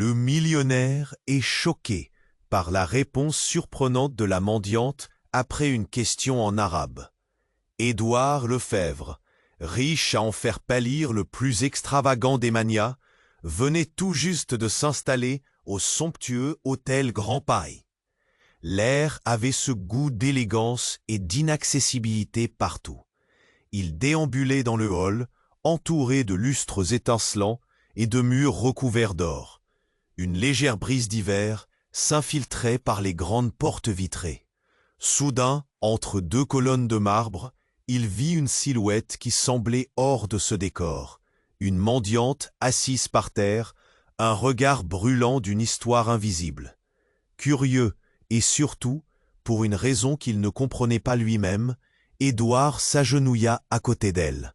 Le millionnaire est choqué par la réponse surprenante de la mendiante après une question en arabe. Édouard Lefebvre, riche à en faire pâlir le plus extravagant des manias, venait tout juste de s'installer au somptueux hôtel Grand Paris. L'air avait ce goût d'élégance et d'inaccessibilité partout. Il déambulait dans le hall, entouré de lustres étincelants et de murs recouverts d'or. Une légère brise d'hiver s'infiltrait par les grandes portes vitrées. Soudain, entre deux colonnes de marbre, il vit une silhouette qui semblait hors de ce décor. Une mendiante assise par terre, un regard brûlant d'une histoire invisible. Curieux, et surtout, pour une raison qu'il ne comprenait pas lui-même, Édouard s'agenouilla à côté d'elle.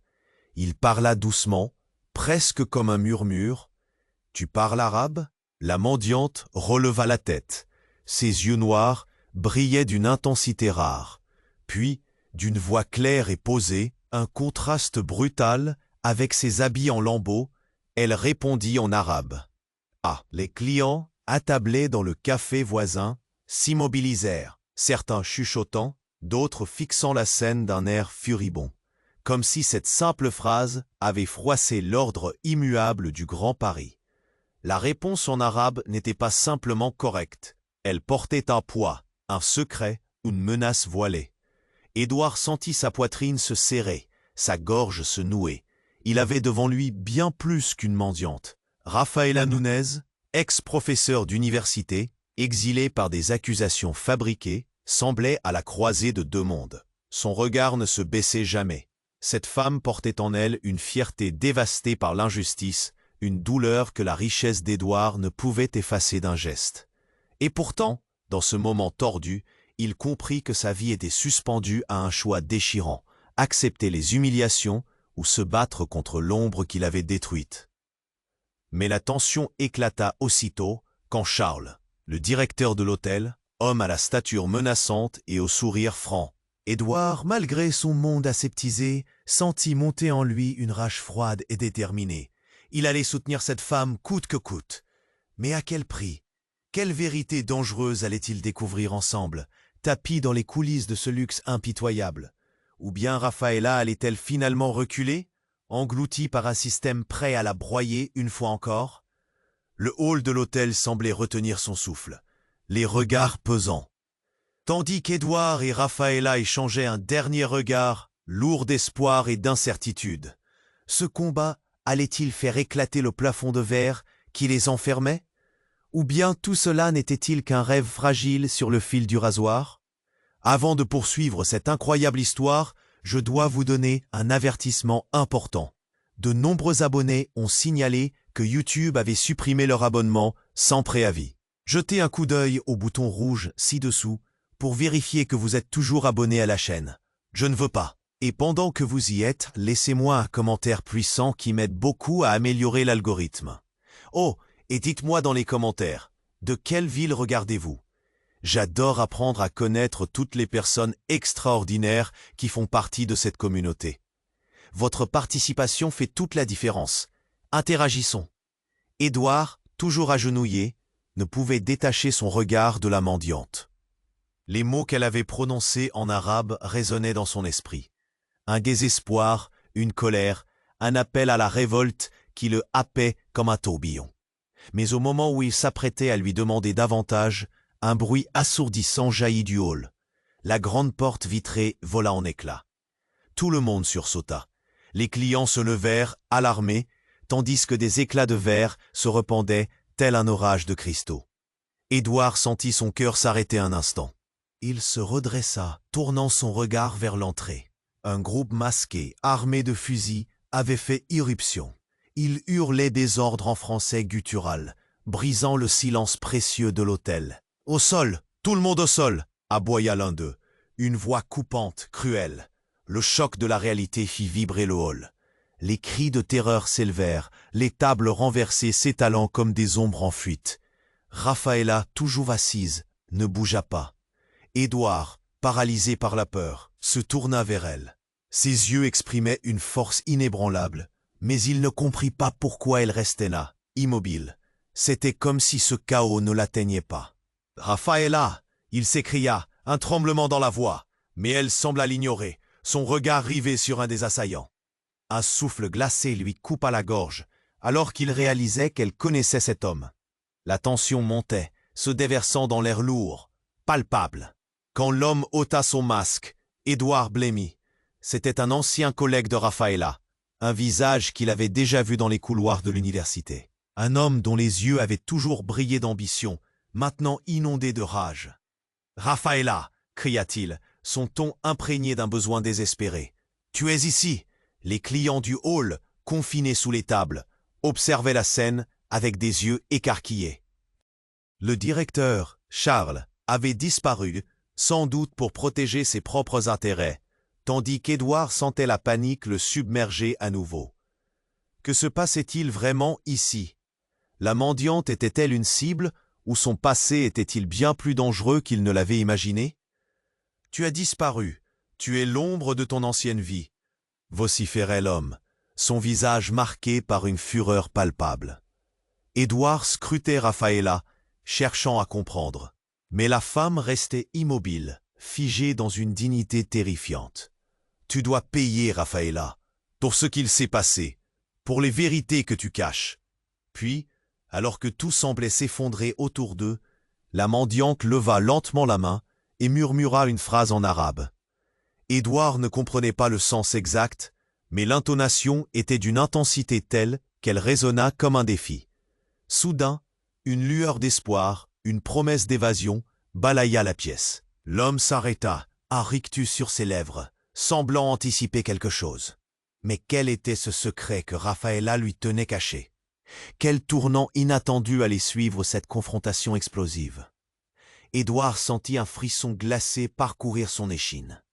Il parla doucement, presque comme un murmure. « Tu parles arabe ?» La mendiante releva la tête. Ses yeux noirs brillaient d'une intensité rare. Puis, d'une voix claire et posée, un contraste brutal avec ses habits en lambeaux, elle répondit en arabe. Ah, les clients, attablés dans le café voisin, s'immobilisèrent, certains chuchotant, d'autres fixant la scène d'un air furibond, comme si cette simple phrase avait froissé l'ordre immuable du Grand Paris. La réponse en arabe n'était pas simplement correcte, elle portait un poids, un secret, une menace voilée. Édouard sentit sa poitrine se serrer, sa gorge se nouer. Il avait devant lui bien plus qu'une mendiante. Rafaela Nunez, ex-professeur d'université, exilé par des accusations fabriquées, semblait à la croisée de deux mondes. Son regard ne se baissait jamais. Cette femme portait en elle une fierté dévastée par l'injustice, une douleur que la richesse d'Édouard ne pouvait effacer d'un geste. Et pourtant, dans ce moment tordu, il comprit que sa vie était suspendue à un choix déchirant, accepter les humiliations ou se battre contre l'ombre qui l'avait détruite. Mais la tension éclata aussitôt quand Charles, le directeur de l'hôtel, homme à la stature menaçante et au sourire franc, Édouard, malgré son monde aseptisé, sentit monter en lui une rage froide et déterminée. Il allait soutenir cette femme coûte que coûte. Mais à quel prix? Quelle vérité dangereuse allait-il découvrir ensemble, tapis dans les coulisses de ce luxe impitoyable? Ou bien Rafaela allait-elle finalement reculer, engloutie par un système prêt à la broyer une fois encore? Le hall de l'hôtel semblait retenir son souffle, les regards pesants. Tandis qu'Édouard et Rafaela échangeaient un dernier regard, lourd d'espoir et d'incertitude. Ce combat allait-il faire éclater le plafond de verre qui les enfermait? Ou bien tout cela n'était-il qu'un rêve fragile sur le fil du rasoir? Avant de poursuivre cette incroyable histoire, je dois vous donner un avertissement important. De nombreux abonnés ont signalé que YouTube avait supprimé leur abonnement sans préavis. Jetez un coup d'œil au bouton rouge ci-dessous pour vérifier que vous êtes toujours abonné à la chaîne. Je ne veux pas. Et pendant que vous y êtes, laissez-moi un commentaire puissant qui m'aide beaucoup à améliorer l'algorithme. Oh, et dites-moi dans les commentaires, de quelle ville regardez-vous? J'adore apprendre à connaître toutes les personnes extraordinaires qui font partie de cette communauté. Votre participation fait toute la différence. Interagissons. Édouard, toujours agenouillé, ne pouvait détacher son regard de la mendiante. Les mots qu'elle avait prononcés en arabe résonnaient dans son esprit. Un désespoir, une colère, un appel à la révolte qui le happait comme un tourbillon. Mais au moment où il s'apprêtait à lui demander davantage, un bruit assourdissant jaillit du hall. La grande porte vitrée vola en éclats. Tout le monde sursauta. Les clients se levèrent, alarmés, tandis que des éclats de verre se répandaient tel un orage de cristaux. Édouard sentit son cœur s'arrêter un instant. Il se redressa, tournant son regard vers l'entrée. Un groupe masqué, armé de fusils, avait fait irruption. Il hurlait des ordres en français guttural, brisant le silence précieux de l'hôtel. « Au sol! Tout le monde au sol !» aboya l'un d'eux. Une voix coupante, cruelle. Le choc de la réalité fit vibrer le hall. Les cris de terreur s'élevèrent, les tables renversées s'étalant comme des ombres en fuite. Rafaela, toujours assise, ne bougea pas. Édouard, paralysé par la peur, se tourna vers elle. Ses yeux exprimaient une force inébranlable, mais il ne comprit pas pourquoi elle restait là, immobile. C'était comme si ce chaos ne l'atteignait pas. « Rafaela !» il s'écria, un tremblement dans la voix, mais elle sembla l'ignorer, son regard rivé sur un des assaillants. Un souffle glacé lui coupa la gorge, alors qu'il réalisait qu'elle connaissait cet homme. La tension montait, se déversant dans l'air lourd, palpable. Quand l'homme ôta son masque, Édouard blêmit. C'était un ancien collègue de Rafaela, un visage qu'il avait déjà vu dans les couloirs de l'université. Un homme dont les yeux avaient toujours brillé d'ambition, maintenant inondé de rage. « Rafaela !» cria-t-il, son ton imprégné d'un besoin désespéré. « Tu es ici !» Les clients du hall, confinés sous les tables, observaient la scène avec des yeux écarquillés. Le directeur, Charles, avait disparu, sans doute pour protéger ses propres intérêts, tandis qu'Édouard sentait la panique le submerger à nouveau. Que se passait-il vraiment ici? La mendiante était-elle une cible, ou son passé était-il bien plus dangereux qu'il ne l'avait imaginé? « Tu as disparu, tu es l'ombre de ton ancienne vie », vociférait l'homme, son visage marqué par une fureur palpable. Édouard scrutait Rafaela, cherchant à comprendre. Mais la femme restait immobile, figée dans une dignité terrifiante. « Tu dois payer, Rafaela, pour ce qu'il s'est passé, pour les vérités que tu caches. » Puis, alors que tout semblait s'effondrer autour d'eux, la mendiante leva lentement la main et murmura une phrase en arabe. Édouard ne comprenait pas le sens exact, mais l'intonation était d'une intensité telle qu'elle résonna comme un défi. Soudain, une lueur d'espoir, une promesse d'évasion, balaya la pièce. L'homme s'arrêta, un rictus sur ses lèvres, semblant anticiper quelque chose. Mais quel était ce secret que Rafaela lui tenait caché? Quel tournant inattendu allait suivre cette confrontation explosive? Édouard sentit un frisson glacé parcourir son échine.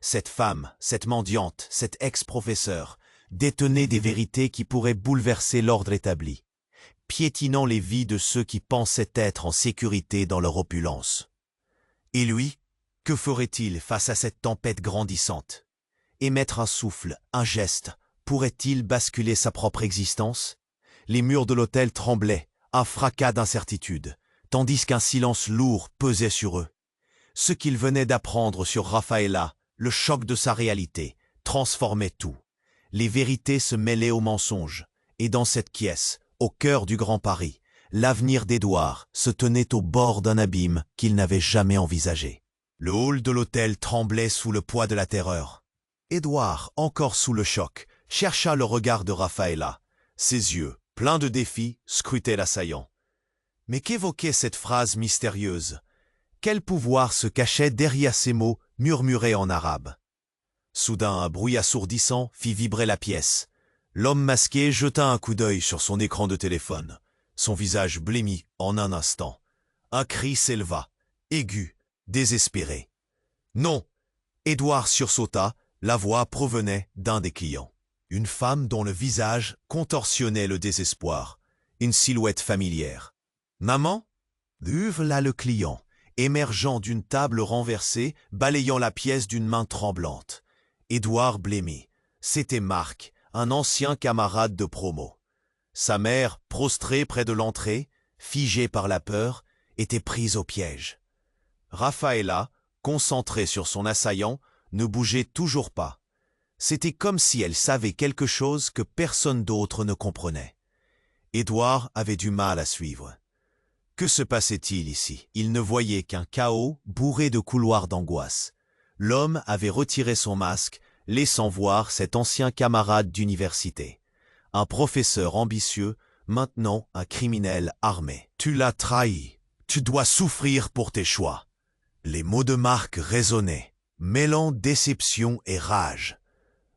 Cette femme, cette mendiante, cet ex-professeur, détenait des vérités qui pourraient bouleverser l'ordre établi, piétinant les vies de ceux qui pensaient être en sécurité dans leur opulence. Et lui, que ferait-il face à cette tempête grandissante? Émettre un souffle, un geste, pourrait-il basculer sa propre existence? Les murs de l'hôtel tremblaient, un fracas d'incertitude, tandis qu'un silence lourd pesait sur eux. Ce qu'il venait d'apprendre sur Rafaela, le choc de sa réalité, transformait tout. Les vérités se mêlaient aux mensonges, et dans cette pièce, au cœur du Grand Paris, l'avenir d'Édouard se tenait au bord d'un abîme qu'il n'avait jamais envisagé. Le hall de l'hôtel tremblait sous le poids de la terreur. Édouard, encore sous le choc, chercha le regard de Rafaela. Ses yeux, pleins de défi, scrutaient l'assaillant. Mais qu'évoquait cette phrase mystérieuse? Quel pouvoir se cachait derrière ces mots murmurés en arabe? Soudain, un bruit assourdissant fit vibrer la pièce. L'homme masqué jeta un coup d'œil sur son écran de téléphone. Son visage blêmit en un instant. Un cri s'éleva, aigu, désespéré. « Non !» Édouard sursauta, la voix provenait d'un des clients. Une femme dont le visage contorsionnait le désespoir, une silhouette familière. « Maman ?» hurla le client, émergeant d'une table renversée, balayant la pièce d'une main tremblante. Édouard blêmit. C'était Marc, un ancien camarade de promo. Sa mère, prostrée près de l'entrée, figée par la peur, était prise au piège. Rafaela, concentrée sur son assaillant, ne bougeait toujours pas. C'était comme si elle savait quelque chose que personne d'autre ne comprenait. Édouard avait du mal à suivre. Que se passait-il ici? Il ne voyait qu'un chaos bourré de couloirs d'angoisse. L'homme avait retiré son masque, laissant voir cet ancien camarade d'université. Un professeur ambitieux, maintenant un criminel armé. « Tu l'as trahi. Tu dois souffrir pour tes choix. » Les mots de Marc résonnaient, mêlant déception et rage.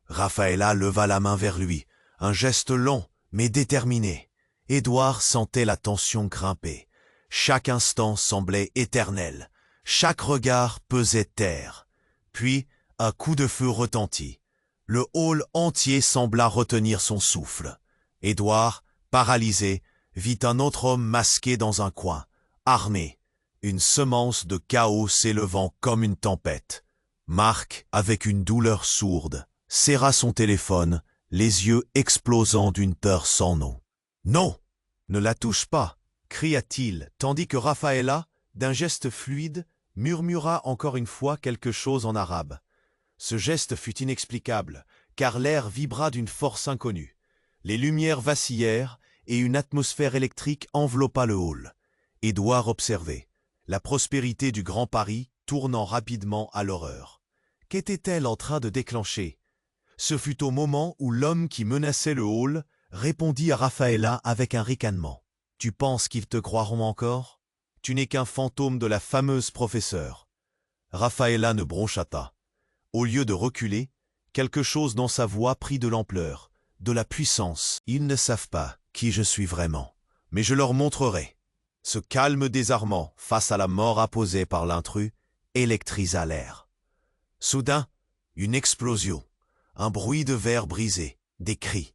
Rafaela leva la main vers lui, un geste lent mais déterminé. Édouard sentait la tension grimper. Chaque instant semblait éternel. Chaque regard pesait terre. Puis, un coup de feu retentit. Le hall entier sembla retenir son souffle. Édouard, paralysé, vit un autre homme masqué dans un coin, armé, une semence de chaos s'élevant comme une tempête. Marc, avec une douleur sourde, serra son téléphone, les yeux explosant d'une peur sans nom. « Non, ne la touche pas !» cria-t-il, tandis que Raphaëlla, d'un geste fluide, murmura encore une fois quelque chose en arabe. Ce geste fut inexplicable, car l'air vibra d'une force inconnue. Les lumières vacillèrent et une atmosphère électrique enveloppa le hall. Édouard observait, la prospérité du Grand Paris tournant rapidement à l'horreur. Qu'était-elle en train de déclencher? Ce fut au moment où l'homme qui menaçait le hall répondit à Raphaëlla avec un ricanement. « Tu penses qu'ils te croiront encore? Tu n'es qu'un fantôme de la fameuse professeure. » Raphaëlla ne broncha pas. Au lieu de reculer, quelque chose dans sa voix prit de l'ampleur, de la puissance. « Ils ne savent pas qui je suis vraiment, mais je leur montrerai. » Ce calme désarmant face à la mort apposée par l'intrus électrisa l'air. Soudain, une explosion, un bruit de verre brisé, des cris.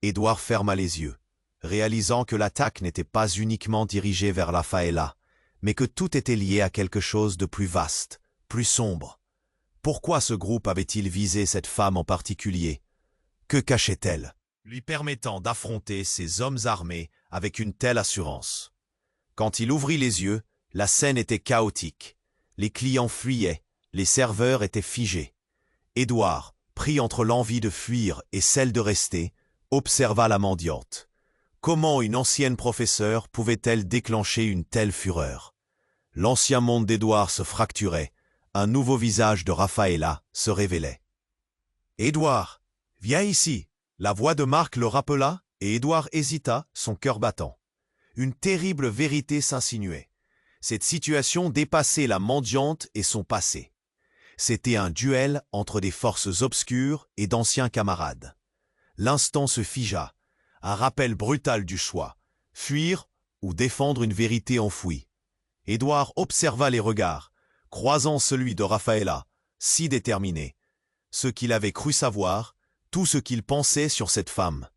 Édouard ferma les yeux, réalisant que l'attaque n'était pas uniquement dirigée vers Raphaëlla, mais que tout était lié à quelque chose de plus vaste, plus sombre. Pourquoi ce groupe avait-il visé cette femme en particulier? Que cachait-elle, lui permettant d'affronter ces hommes armés avec une telle assurance? Quand il ouvrit les yeux, la scène était chaotique. Les clients fuyaient, les serveurs étaient figés. Édouard, pris entre l'envie de fuir et celle de rester, observa la mendiante. Comment une ancienne professeure pouvait-elle déclencher une telle fureur? L'ancien monde d'Édouard se fracturait, un nouveau visage de Raphaëlla se révélait. « Édouard, viens ici !» La voix de Marc le rappela, et Édouard hésita, son cœur battant. Une terrible vérité s'insinuait. Cette situation dépassait la mendiante et son passé. C'était un duel entre des forces obscures et d'anciens camarades. L'instant se figea, un rappel brutal du choix, fuir ou défendre une vérité enfouie. Édouard observa les regards, croisant celui de Raphaëlla, si déterminé. Ce qu'il avait cru savoir, tout ce qu'il pensait sur cette femme.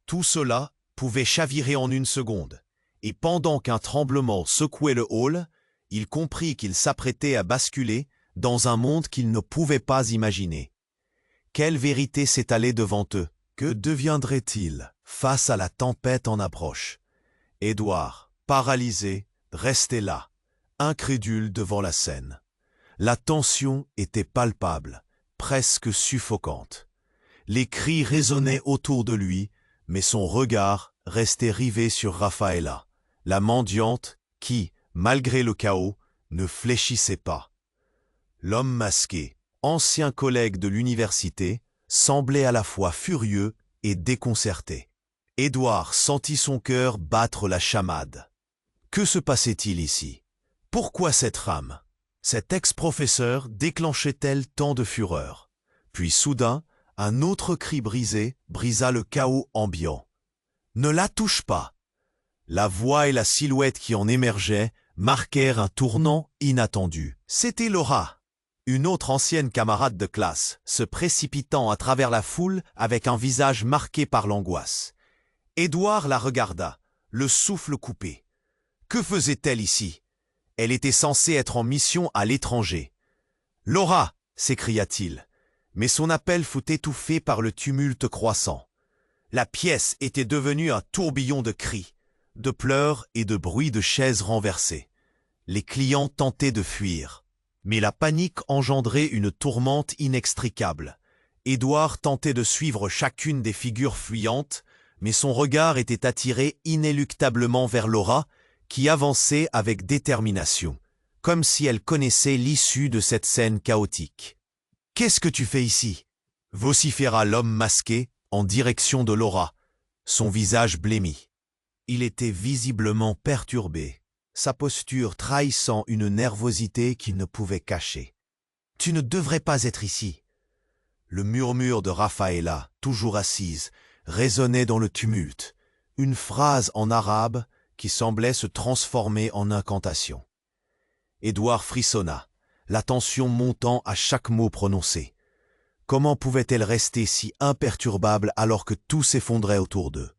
Tout cela pouvait chavirer en une seconde. Et pendant qu'un tremblement secouait le hall, il comprit qu'il s'apprêtait à basculer dans un monde qu'il ne pouvait pas imaginer. Quelle vérité s'étalait devant eux? Que deviendrait-il face à la tempête en approche? Édouard, paralysé, restait là, incrédule devant la scène. La tension était palpable, presque suffocante. Les cris résonnaient autour de lui, mais son regard restait rivé sur Raphaëlla, la mendiante qui, malgré le chaos, ne fléchissait pas. L'homme masqué, ancien collègue de l'université, semblait à la fois furieux et déconcerté. Édouard sentit son cœur battre la chamade. Que se passait-il ici? Pourquoi cette rame? Cet ex-professeur déclenchait-elle tant de fureur? Puis soudain, un autre cri brisé brisa le chaos ambiant. « Ne la touche pas !» La voix et la silhouette qui en émergeaient marquèrent un tournant inattendu. C'était Laura, une autre ancienne camarade de classe, se précipitant à travers la foule avec un visage marqué par l'angoisse. Édouard la regarda, le souffle coupé. Que faisait-elle ici? Elle était censée être en mission à l'étranger. « Laura !» s'écria-t-il, mais son appel fut étouffé par le tumulte croissant. La pièce était devenue un tourbillon de cris, de pleurs et de bruits de chaises renversées. Les clients tentaient de fuir. Mais la panique engendrait une tourmente inextricable. Édouard tentait de suivre chacune des figures fuyantes, mais son regard était attiré inéluctablement vers Laura, qui avançait avec détermination, comme si elle connaissait l'issue de cette scène chaotique. « Qu'est-ce que tu fais ici ?» vociféra l'homme masqué en direction de Laura, son visage blêmi. Il était visiblement perturbé, sa posture trahissant une nervosité qu'il ne pouvait cacher. « Tu ne devrais pas être ici. » Le murmure de Raphaëlla, toujours assise, résonnait dans le tumulte, une phrase en arabe qui semblait se transformer en incantation. Édouard frissonna, la tension montant à chaque mot prononcé. Comment pouvait-elle rester si imperturbable alors que tout s'effondrait autour d'eux?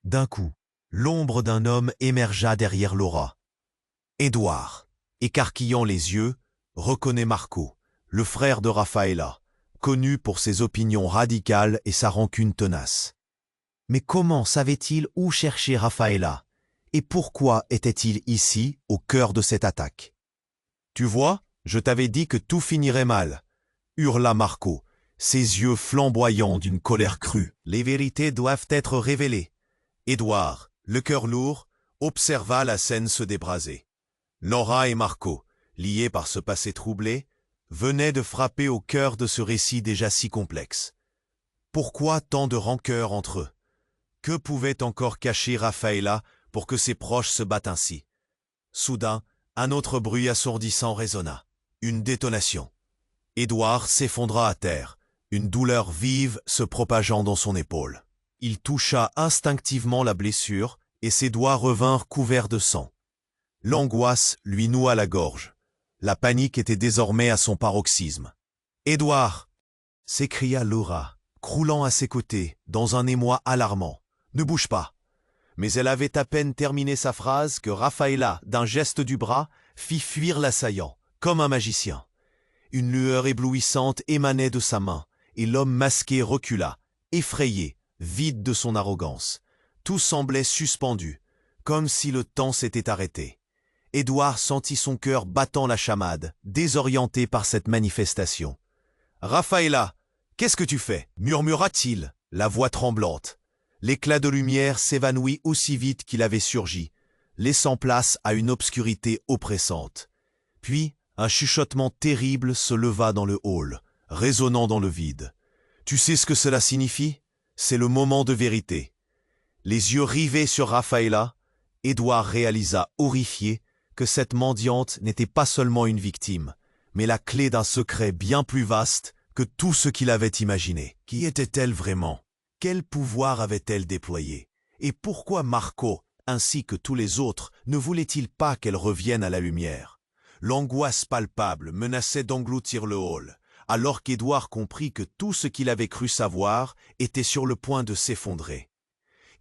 D'un coup, l'ombre d'un homme émergea derrière Laura. Édouard, écarquillant les yeux, reconnaît Marco, le frère de Raphaëlla, connu pour ses opinions radicales et sa rancune tenace. Mais comment savait-il où chercher Raphaëlla? Et pourquoi était-il ici, au cœur de cette attaque? Tu vois, je t'avais dit que tout finirait mal, hurla Marco, ses yeux flamboyants d'une colère crue. Les vérités doivent être révélées. Édouard, le cœur lourd, observa la scène se débraser. Laura et Marco, liés par ce passé troublé, venaient de frapper au cœur de ce récit déjà si complexe. Pourquoi tant de rancœur entre eux? Que pouvait encore cacher Rafaela pour que ses proches se battent ainsi? Soudain, un autre bruit assourdissant résonna. Une détonation. Édouard s'effondra à terre, une douleur vive se propageant dans son épaule. Il toucha instinctivement la blessure et ses doigts revinrent couverts de sang. L'angoisse lui noua la gorge. La panique était désormais à son paroxysme. « Édouard !» s'écria Laura, croulant à ses côtés, dans un émoi alarmant. « Ne bouge pas !» Mais elle avait à peine terminé sa phrase que Rafaela, d'un geste du bras, fit fuir l'assaillant, comme un magicien. Une lueur éblouissante émanait de sa main, et l'homme masqué recula, effrayé, vide de son arrogance. Tout semblait suspendu, comme si le temps s'était arrêté. Édouard sentit son cœur battant la chamade, désorienté par cette manifestation. « Rafaela, qu'est-ce que tu fais » murmura-t-il, la voix tremblante. L'éclat de lumière s'évanouit aussi vite qu'il avait surgi, laissant place à une obscurité oppressante. Puis, un chuchotement terrible se leva dans le hall, résonnant dans le vide. « Tu sais ce que cela signifie ? C'est le moment de vérité. » Les yeux rivés sur Rafaela, Édouard réalisa, horrifié, que cette mendiante n'était pas seulement une victime, mais la clé d'un secret bien plus vaste que tout ce qu'il avait imaginé. Qui était-elle vraiment? Quel pouvoir avait-elle déployé? Et pourquoi Marco, ainsi que tous les autres, ne voulait-il pas qu'elle revienne à la lumière? L'angoisse palpable menaçait d'engloutir le hall, alors qu'Édouard comprit que tout ce qu'il avait cru savoir était sur le point de s'effondrer.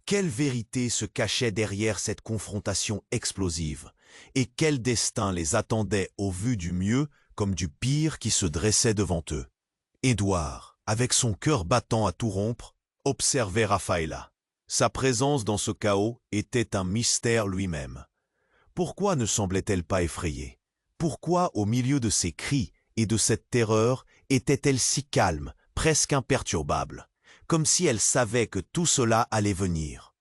Quelle vérité se cachait derrière cette confrontation explosive? Et quel destin les attendait au vu du mieux comme du pire qui se dressait devant eux? Édouard, avec son cœur battant à tout rompre, observait Rafaela. Sa présence dans ce chaos était un mystère lui-même. Pourquoi ne semblait-elle pas effrayée? Pourquoi, au milieu de ces cris et de cette terreur, était-elle si calme, presque imperturbable, comme si elle savait que tout cela allait venir?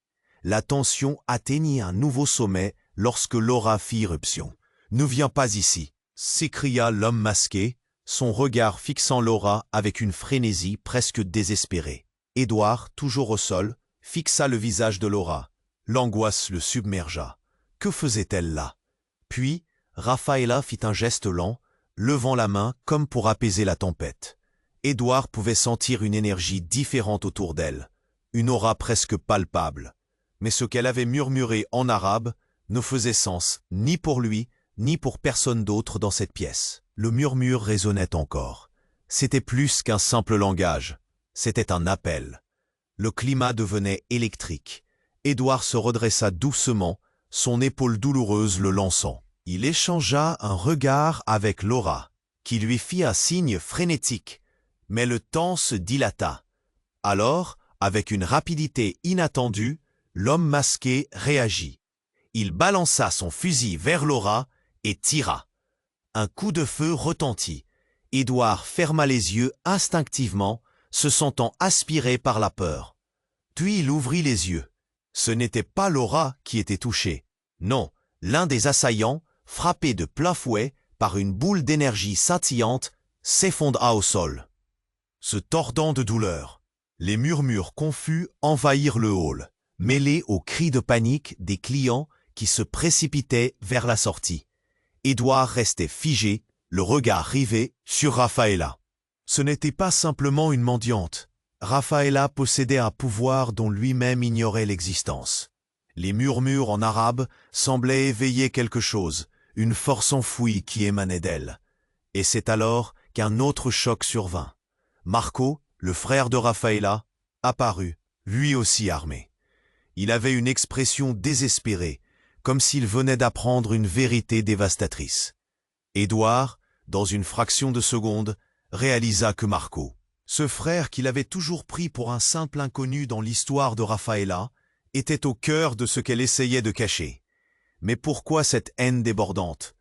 La tension atteignit un nouveau sommet lorsque Laura fit irruption. « Ne viens pas ici !» s'écria l'homme masqué, son regard fixant Laura avec une frénésie presque désespérée. Édouard, toujours au sol, fixa le visage de Laura. L'angoisse le submergea. Que faisait-elle là? Puis, Rafaela fit un geste lent, levant la main comme pour apaiser la tempête. Édouard pouvait sentir une énergie différente autour d'elle, une aura presque palpable. Mais ce qu'elle avait murmuré en arabe ne faisait sens ni pour lui, ni pour personne d'autre dans cette pièce. Le murmure résonnait encore. C'était plus qu'un simple langage, c'était un appel. Le climat devenait électrique. Édouard se redressa doucement, son épaule douloureuse le lançant. Il échangea un regard avec Laura, qui lui fit un signe frénétique, mais le temps se dilata. Alors, avec une rapidité inattendue, l'homme masqué réagit. Il balança son fusil vers Laura et tira. Un coup de feu retentit. Édouard ferma les yeux instinctivement, se sentant aspiré par la peur. Puis il ouvrit les yeux. Ce n'était pas Laura qui était touchée. Non, l'un des assaillants, frappé de plein fouet par une boule d'énergie scintillante, s'effondra au sol. Se tordant de douleur, les murmures confus envahirent le hall, mêlés aux cris de panique des clients qui se précipitaient vers la sortie. Édouard restait figé, le regard rivé sur Rafaela. Ce n'était pas simplement une mendiante. Rafaela possédait un pouvoir dont lui-même ignorait l'existence. Les murmures en arabe semblaient éveiller quelque chose, une force enfouie qui émanait d'elle. Et c'est alors qu'un autre choc survint. Marco, le frère de Rafaela, apparut, lui aussi armé. Il avait une expression désespérée, comme s'il venait d'apprendre une vérité dévastatrice. Édouard, dans une fraction de seconde, réalisa que Marco, ce frère qu'il avait toujours pris pour un simple inconnu dans l'histoire de Rafaela, était au cœur de ce qu'elle essayait de cacher. Mais pourquoi cette haine débordante?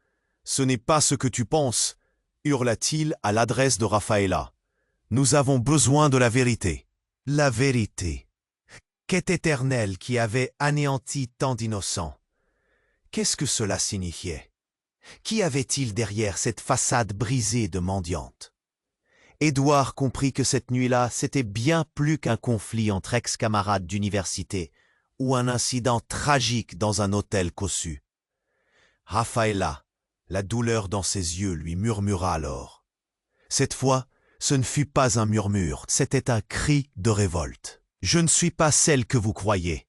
Ce n'est pas ce que tu penses, hurla-t-il à l'adresse de Raphaëlla. Nous avons besoin de la vérité. La vérité. Quête éternelle qui avait anéanti tant d'innocents. Qu'est-ce que cela signifiait? Qui avait-il derrière cette façade brisée de mendiante? Édouard comprit que cette nuit-là, c'était bien plus qu'un conflit entre ex-camarades d'université ou un incident tragique dans un hôtel cossu. Raphaëlla, la douleur dans ses yeux, lui murmura alors. Cette fois, ce ne fut pas un murmure, c'était un cri de révolte. « Je ne suis pas celle que vous croyez »,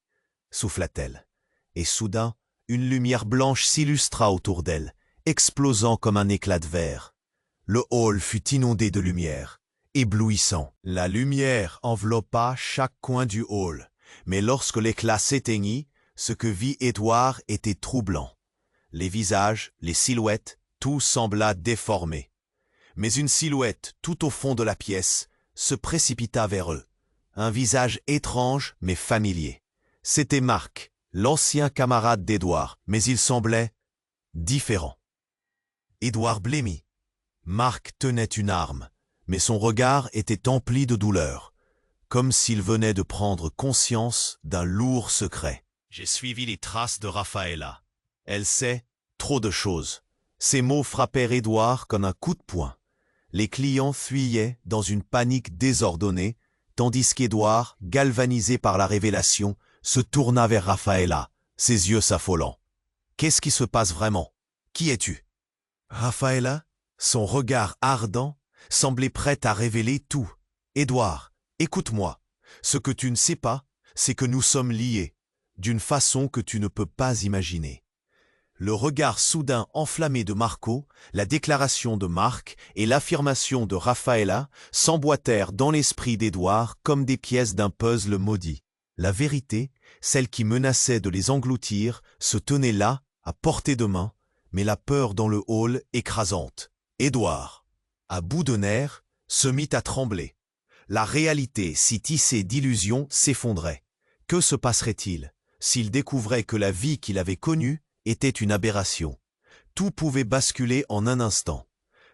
souffla-t-elle. Et soudain, une lumière blanche s'illustra autour d'elle, explosant comme un éclat de verre. Le hall fut inondé de lumière, éblouissant. La lumière enveloppa chaque coin du hall, mais lorsque l'éclat s'éteignit, ce que vit Édouard était troublant. Les visages, les silhouettes, tout sembla déformé. Mais une silhouette, tout au fond de la pièce, se précipita vers eux. Un visage étrange mais familier. C'était Marc, l'ancien camarade d'Édouard, mais il semblait différent. Édouard blêmit. Marc tenait une arme, mais son regard était empli de douleur, comme s'il venait de prendre conscience d'un lourd secret. J'ai suivi les traces de Raphaëlla. Elle sait trop de choses. Ces mots frappèrent Édouard comme un coup de poing. Les clients fuyaient dans une panique désordonnée, tandis qu'Édouard, galvanisé par la révélation, se tourna vers Raphaëlla, ses yeux s'affolant. « Qu'est-ce qui se passe vraiment? Qui es-tu » Raphaëlla, son regard ardent, semblait prête à révéler tout. « Édouard, écoute-moi. Ce que tu ne sais pas, c'est que nous sommes liés, d'une façon que tu ne peux pas imaginer. » Le regard soudain enflammé de Marco, la déclaration de Marc et l'affirmation de Raphaëlla s'emboîtèrent dans l'esprit d'Édouard comme des pièces d'un puzzle maudit. La vérité, celle qui menaçait de les engloutir, se tenait là, à portée de main, mais la peur dans le hall écrasante. Édouard, à bout de nerfs, se mit à trembler. La réalité, si tissée d'illusions, s'effondrait. Que se passerait-il s'il découvrait que la vie qu'il avait connue était une aberration? Tout pouvait basculer en un instant.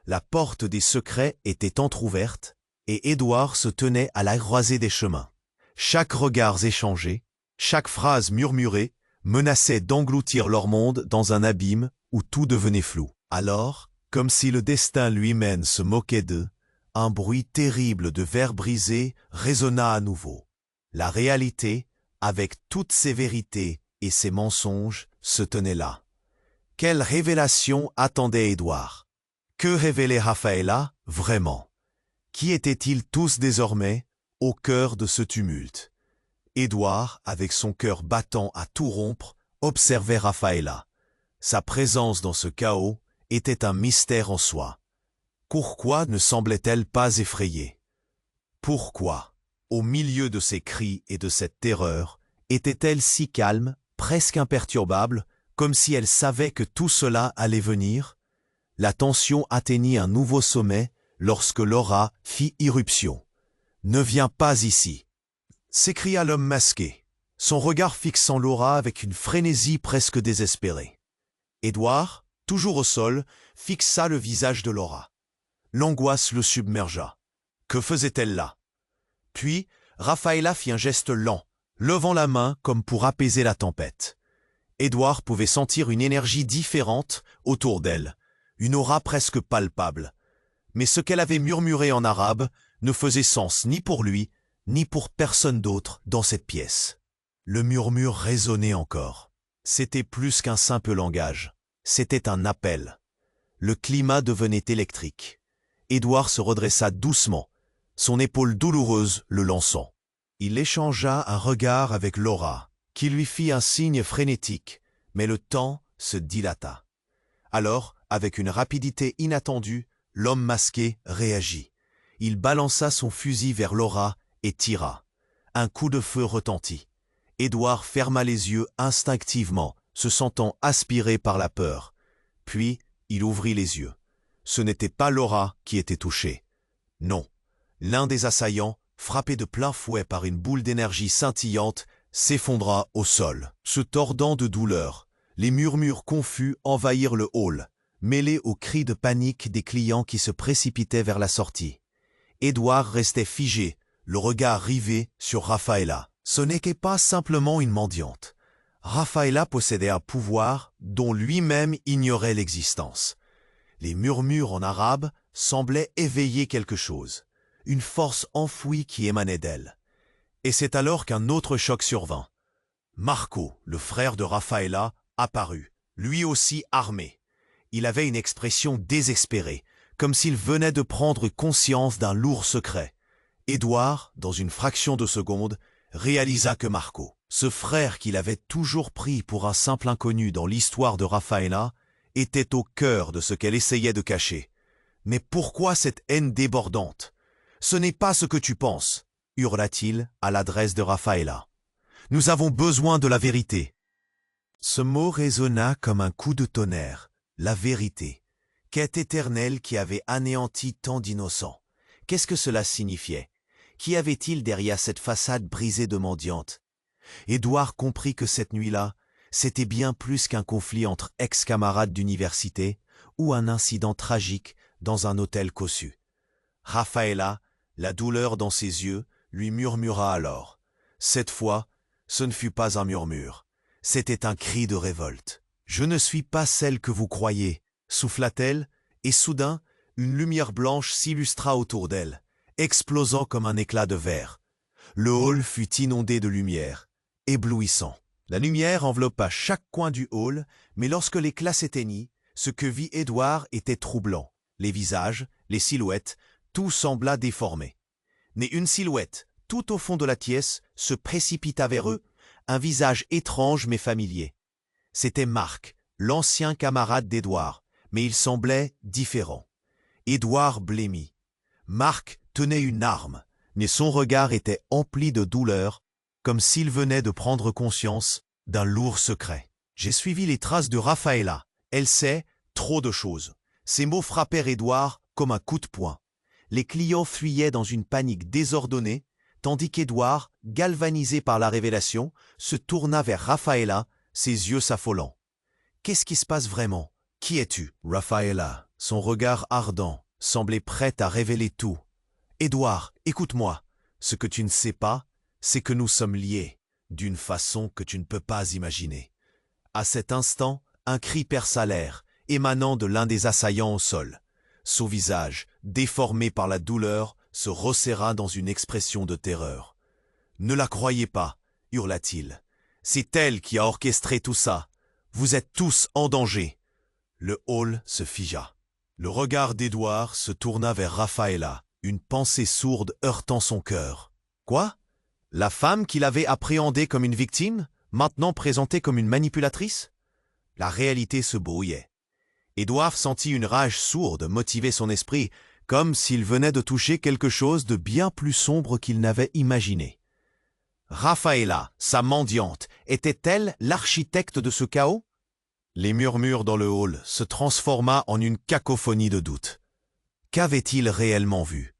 La porte des secrets était entr'ouverte, et Édouard se tenait à la croisée des chemins. Chaque regard échangé, chaque phrase murmurée, menaçait d'engloutir leur monde dans un abîme où tout devenait flou. Alors, comme si le destin lui-même se moquait d'eux, un bruit terrible de verre brisé résonna à nouveau. La réalité, avec toutes ses vérités et ses mensonges, se tenait là. Quelle révélation attendait Édouard? Que révélait Raphaëlla vraiment? Qui étaient-ils tous désormais au cœur de ce tumulte? Édouard, avec son cœur battant à tout rompre, observait Raphaëlla. Sa présence dans ce chaos était un mystère en soi. Pourquoi ne semblait-elle pas effrayée? Pourquoi, au milieu de ces cris et de cette terreur, était-elle si calme, presque imperturbable, comme si elle savait que tout cela allait venir? La tension atteignit un nouveau sommet lorsque Laura fit irruption. « Ne viens pas ici !» s'écria l'homme masqué, son regard fixant Laura avec une frénésie presque désespérée. Édouard, toujours au sol, fixa le visage de Laura. L'angoisse le submergea. Que faisait-elle là? Puis, Raphaëlla fit un geste lent, levant la main comme pour apaiser la tempête. Édouard pouvait sentir une énergie différente autour d'elle, une aura presque palpable. Mais ce qu'elle avait murmuré en arabe ne faisait sens ni pour lui, ni pour personne d'autre dans cette pièce. Le murmure résonnait encore. C'était plus qu'un simple langage. C'était un appel. Le climat devenait électrique. Édouard se redressa doucement, son épaule douloureuse le lançant. Il échangea un regard avec Laura, qui lui fit un signe frénétique, mais le temps se dilata. Alors, avec une rapidité inattendue, l'homme masqué réagit. Il balança son fusil vers Laura et tira. Un coup de feu retentit. Édouard ferma les yeux instinctivement, se sentant aspiré par la peur. Puis, il ouvrit les yeux. Ce n'était pas Laura qui était touchée. Non. L'un des assaillants, frappé de plein fouet par une boule d'énergie scintillante, s'effondra au sol. Se tordant de douleur, Les murmures confus envahirent le hall, mêlés aux cris de panique des clients qui se précipitaient vers la sortie. Édouard restait figé, le regard rivé sur Rafaela. Ce n'était pas simplement une mendiante. Rafaela possédait un pouvoir dont lui-même ignorait l'existence. Les murmures en arabe semblaient éveiller quelque chose, une force enfouie qui émanait d'elle. Et c'est alors qu'un autre choc survint. Marco, le frère de Rafaela, apparut, lui aussi armé. Il avait une expression désespérée, comme s'il venait de prendre conscience d'un lourd secret. Édouard, dans une fraction de seconde, réalisa que Marco, ce frère qu'il avait toujours pris pour un simple inconnu dans l'histoire de Rafaela, était au cœur de ce qu'elle essayait de cacher. Mais pourquoi cette haine débordante? Ce n'est pas ce que tu penses, hurla-t-il à l'adresse de Rafaela. Nous avons besoin de la vérité. Ce mot résonna comme un coup de tonnerre. La vérité. Quête éternelle qui avait anéanti tant d'innocents. Qu'est-ce que cela signifiait? Qu'y avait-il derrière cette façade brisée de mendiante? Édouard comprit que cette nuit-là, c'était bien plus qu'un conflit entre ex-camarades d'université ou un incident tragique dans un hôtel cossu. Rafaela, la douleur dans ses yeux, lui murmura alors. Cette fois, ce ne fut pas un murmure, c'était un cri de révolte. « Je ne suis pas celle que vous croyez », souffla-t-elle, et soudain, une lumière blanche s'illustra autour d'elle, explosant comme un éclat de verre. Le hall fut inondé de lumière, éblouissant. La lumière enveloppa chaque coin du hall, mais lorsque l'éclat s'éteignit, ce que vit Édouard était troublant. Les visages, les silhouettes, tout sembla déformé. Mais une silhouette, tout au fond de la pièce, se précipita vers eux, un visage étrange mais familier. C'était Marc, l'ancien camarade d'Édouard, mais il semblait différent. Édouard blêmit. Marc tenait une arme, mais son regard était empli de douleur, comme s'il venait de prendre conscience d'un lourd secret. J'ai suivi les traces de Rafaela. Elle sait trop de choses. Ces mots frappèrent Édouard comme un coup de poing. Les clients fuyaient dans une panique désordonnée, tandis qu'Édouard, galvanisé par la révélation, se tourna vers Rafaela, ses yeux s'affolant. « Qu'est-ce qui se passe vraiment? Qui es-tu » Rafaela, son regard ardent, semblait prête à révéler tout. « Édouard, écoute-moi. Ce que tu ne sais pas, c'est que nous sommes liés, d'une façon que tu ne peux pas imaginer. » À cet instant, un cri perça l'air, émanant de l'un des assaillants au sol. Son visage, déformé par la douleur, se resserra dans une expression de terreur. « Ne la croyez pas, hurla-t-il. C'est elle qui a orchestré tout ça. Vous êtes tous en danger. » Le hall se figea. Le regard d'Édouard se tourna vers Rafaela, une pensée sourde heurtant son cœur. Quoi? La femme qu'il avait appréhendée comme une victime, maintenant présentée comme une manipulatrice? La réalité se brouillait. Édouard sentit une rage sourde motiver son esprit, comme s'il venait de toucher quelque chose de bien plus sombre qu'il n'avait imaginé. Rafaela, sa mendiante, était-elle l'architecte de ce chaos? Les murmures dans le hall se transforma en une cacophonie de doutes. Qu'avait-il réellement vu?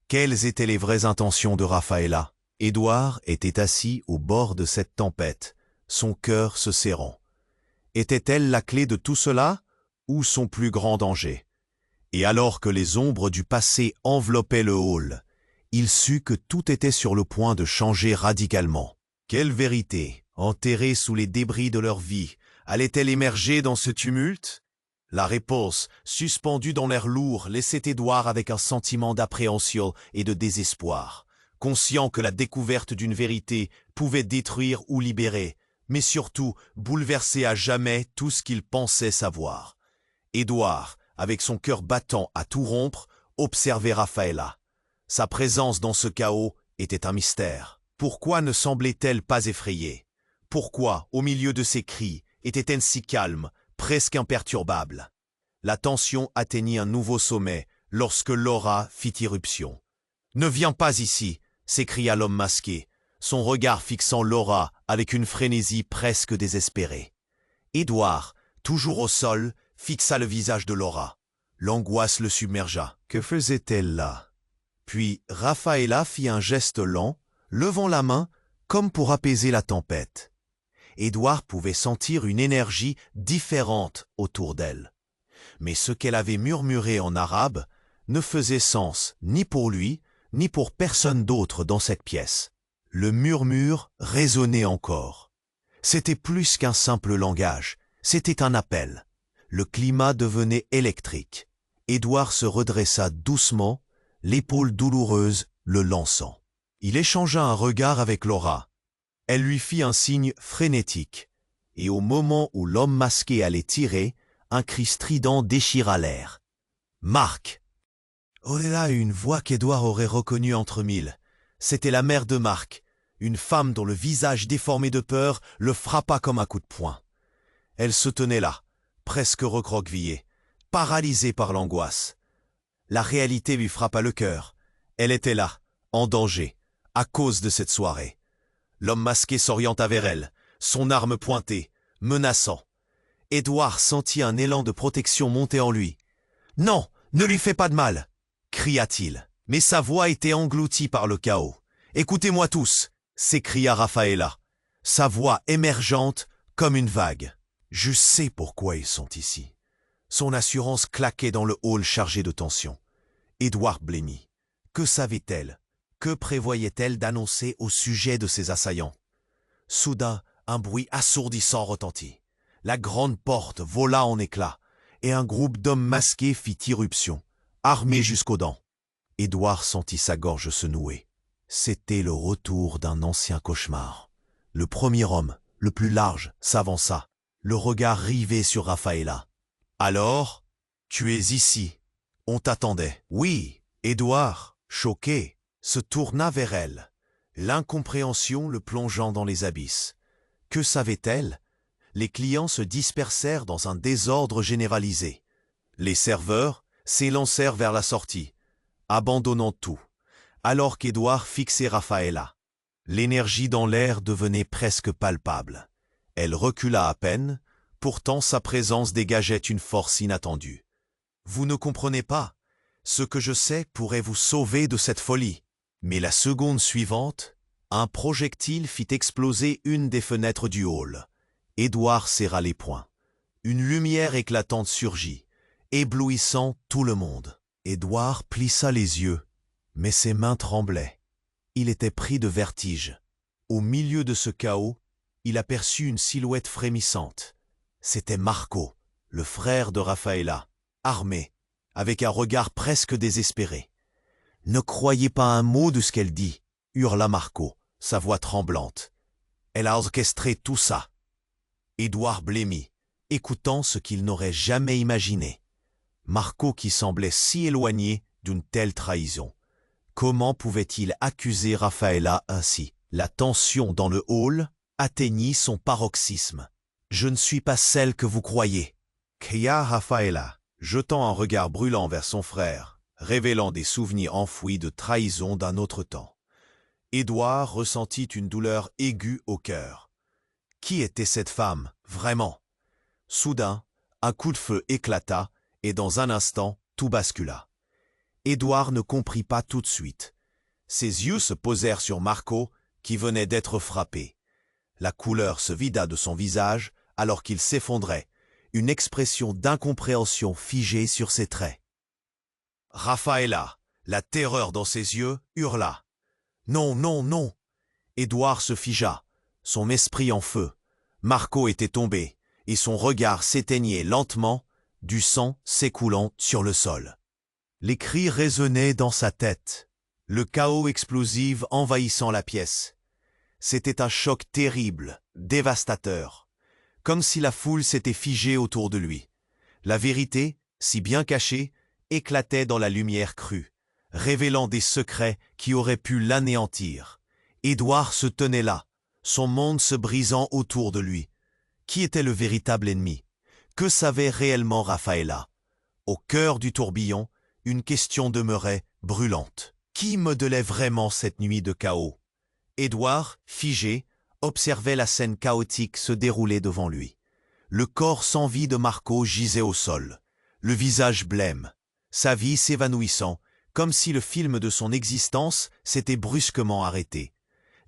Quelles étaient les vraies intentions de Rafaela? Édouard était assis au bord de cette tempête, son cœur se serrant. Était-elle la clé de tout cela, ou son plus grand danger? Et alors que les ombres du passé enveloppaient le hall, il sut que tout était sur le point de changer radicalement. Quelle vérité, enterrée sous les débris de leur vie, allait-elle émerger dans ce tumulte? La réponse, suspendue dans l'air lourd, laissait Édouard avec un sentiment d'appréhension et de désespoir, conscient que la découverte d'une vérité pouvait détruire ou libérer, mais surtout bouleverser à jamais tout ce qu'il pensait savoir. Édouard, avec son cœur battant à tout rompre, observait Rafaela. Sa présence dans ce chaos était un mystère. Pourquoi ne semblait-elle pas effrayée? Pourquoi, au milieu de ses cris, était-elle si calme, presque imperturbable? La tension atteignit un nouveau sommet lorsque Laura fit irruption. « Ne viens pas ici !» s'écria l'homme masqué, son regard fixant Laura avec une frénésie presque désespérée. Édouard, toujours au sol, fixa le visage de Laura. L'angoisse le submergea. Que faisait-elle là? Puis Rafaela fit un geste lent, levant la main comme pour apaiser la tempête. Édouard pouvait sentir une énergie différente autour d'elle. Mais ce qu'elle avait murmuré en arabe ne faisait sens ni pour lui, ni pour personne d'autre dans cette pièce. Le murmure résonnait encore. C'était plus qu'un simple langage, c'était un appel. Le climat devenait électrique. Édouard se redressa doucement, l'épaule douloureuse le lançant. Il échangea un regard avec Laura. Elle lui fit un signe frénétique, et au moment où l'homme masqué allait tirer, un cri strident déchira l'air. « Marc !» Oh là, une voix qu'Édouard aurait reconnue entre mille. C'était la mère de Marc, une femme dont le visage déformé de peur le frappa comme un coup de poing. Elle se tenait là, presque recroquevillée, paralysée par l'angoisse. La réalité lui frappa le cœur. Elle était là, en danger, à cause de cette soirée. L'homme masqué s'orienta vers elle, son arme pointée, menaçant. Édouard sentit un élan de protection monter en lui. « Non, ne lui fais pas de mal !» cria-t-il. Mais sa voix était engloutie par le chaos. « Écoutez-moi tous !» s'écria Raphaëlla, sa voix émergente comme une vague. « Je sais pourquoi ils sont ici. » Son assurance claquait dans le hall chargé de tension. Édouard blêmit. Que savait-elle? Que prévoyait-elle d'annoncer au sujet de ses assaillants? Soudain, un bruit assourdissant retentit. La grande porte vola en éclats, et un groupe d'hommes masqués fit irruption, armés jusqu'aux dents. Édouard sentit sa gorge se nouer. C'était le retour d'un ancien cauchemar. Le premier homme, le plus large, s'avança, le regard rivé sur Raphaëlla. « Alors, tu es ici. On t'attendait. » Oui, Édouard, choqué, se tourna vers elle, l'incompréhension le plongeant dans les abysses. Que savait-elle? Les clients se dispersèrent dans un désordre généralisé. Les serveurs s'élancèrent vers la sortie, abandonnant tout, alors qu'Édouard fixait Raphaëlla. L'énergie dans l'air devenait presque palpable. Elle recula à peine, pourtant sa présence dégageait une force inattendue. « Vous ne comprenez pas. Ce que je sais pourrait vous sauver de cette folie. » Mais la seconde suivante, un projectile fit exploser une des fenêtres du hall. Édouard serra les poings. Une lumière éclatante surgit, éblouissant tout le monde. Édouard plissa les yeux, mais ses mains tremblaient. Il était pris de vertige. Au milieu de ce chaos, il aperçut une silhouette frémissante. C'était Marco, le frère de Raphaëlla, armé, avec un regard presque désespéré. « Ne croyez pas un mot de ce qu'elle dit !» hurla Marco, sa voix tremblante. « Elle a orchestré tout ça. » Édouard blêmit, écoutant ce qu'il n'aurait jamais imaginé. Marco qui semblait si éloigné d'une telle trahison. Comment pouvait-il accuser Raphaëlla ainsi? La tension dans le hall atteignit son paroxysme. « Je ne suis pas celle que vous croyez !» cria Raphaëlla, jetant un regard brûlant vers son frère, révélant des souvenirs enfouis de trahison d'un autre temps. Édouard ressentit une douleur aiguë au cœur. Qui était cette femme, vraiment? Soudain, un coup de feu éclata, et dans un instant, tout bascula. Édouard ne comprit pas tout de suite. Ses yeux se posèrent sur Marco, qui venait d'être frappé. La couleur se vida de son visage alors qu'il s'effondrait, une expression d'incompréhension figée sur ses traits. Raphaëlla, la terreur dans ses yeux, hurla. « Non, non, non !» Édouard se figea, son esprit en feu. Marco était tombé, et son regard s'éteignait lentement, du sang s'écoulant sur le sol. Les cris résonnaient dans sa tête, le chaos explosif envahissant la pièce. C'était un choc terrible, dévastateur, comme si la foule s'était figée autour de lui. La vérité, si bien cachée, éclatait dans la lumière crue, révélant des secrets qui auraient pu l'anéantir. Édouard se tenait là, son monde se brisant autour de lui. Qui était le véritable ennemi? Que savait réellement Raphaëlla? Au cœur du tourbillon, une question demeurait brûlante. Qui modelait vraiment cette nuit de chaos? Édouard, figé, observait la scène chaotique se dérouler devant lui. Le corps sans vie de Marco gisait au sol, le visage blême, sa vie s'évanouissant, comme si le film de son existence s'était brusquement arrêté.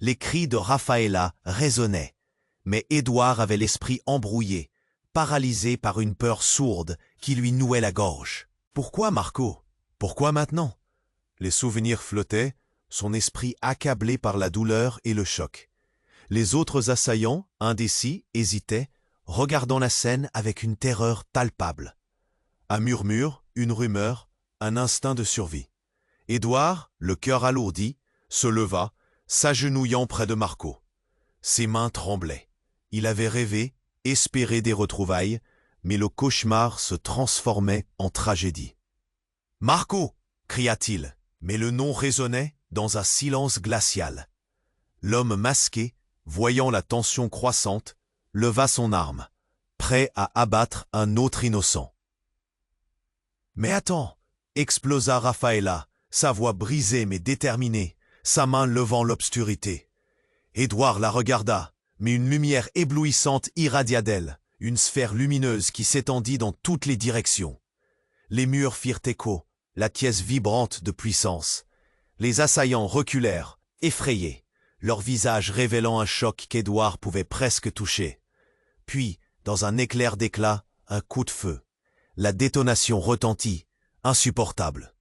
Les cris de Raphaëlla résonnaient, Mais Édouard avait l'esprit embrouillé, paralysé par une peur sourde qui lui nouait la gorge. Pourquoi Marco? Pourquoi maintenant? Les souvenirs flottaient, son esprit accablé par la douleur et le choc. Les autres assaillants, indécis, hésitaient, regardant la scène avec une terreur palpable. Un murmure, une rumeur, un instinct de survie. Édouard, le cœur alourdi, se leva, s'agenouillant près de Marco. Ses mains tremblaient. Il avait rêvé, espéré des retrouvailles, mais le cauchemar se transformait en tragédie. « Marco !» cria-t-il, mais le nom résonnait dans un silence glacial. L'homme masqué, voyant la tension croissante, leva son arme, prêt à abattre un autre innocent. « Mais attends !» explosa Raphaëlla, sa voix brisée mais déterminée, sa main levant l'obscurité. Édouard la regarda, mais une lumière éblouissante irradia d'elle, une sphère lumineuse qui s'étendit dans toutes les directions. Les murs firent écho, la pièce vibrante de puissance. Les assaillants reculèrent, effrayés, leur visage révélant un choc qu'Édouard pouvait presque toucher. Puis, dans un éclair d'éclat, un coup de feu. La détonation retentit, insupportable.